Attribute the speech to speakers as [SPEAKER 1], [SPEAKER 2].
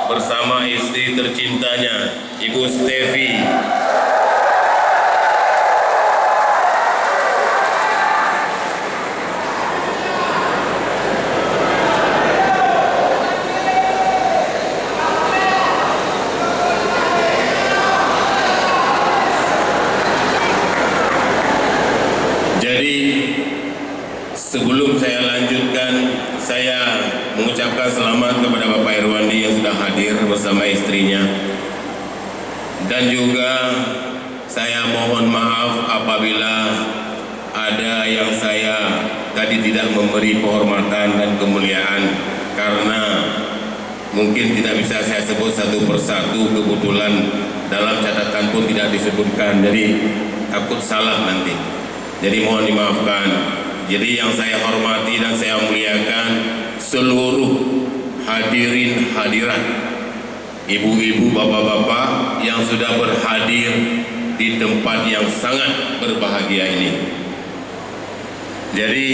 [SPEAKER 1] bersama istri tercintanya, Ibu Stevi. Jadi sebelum saya lanjutkan, saya mengucapkan selamat kepada Bapak Irwandi yang sudah hadir bersama istrinya. Dan juga saya mohon maaf apabila ada yang saya tadi tidak memberi penghormatan dan kemuliaan, karena mungkin tidak bisa saya sebut satu persatu, kebetulan dalam catatan pun tidak disebutkan, jadi takut salah nanti. Jadi mohon dimaafkan. Jadi yang saya hormati dan saya muliakan seluruh hadirin hadirat, ibu-ibu, bapak-bapak yang sudah berhadir di tempat yang sangat berbahagia ini. Jadi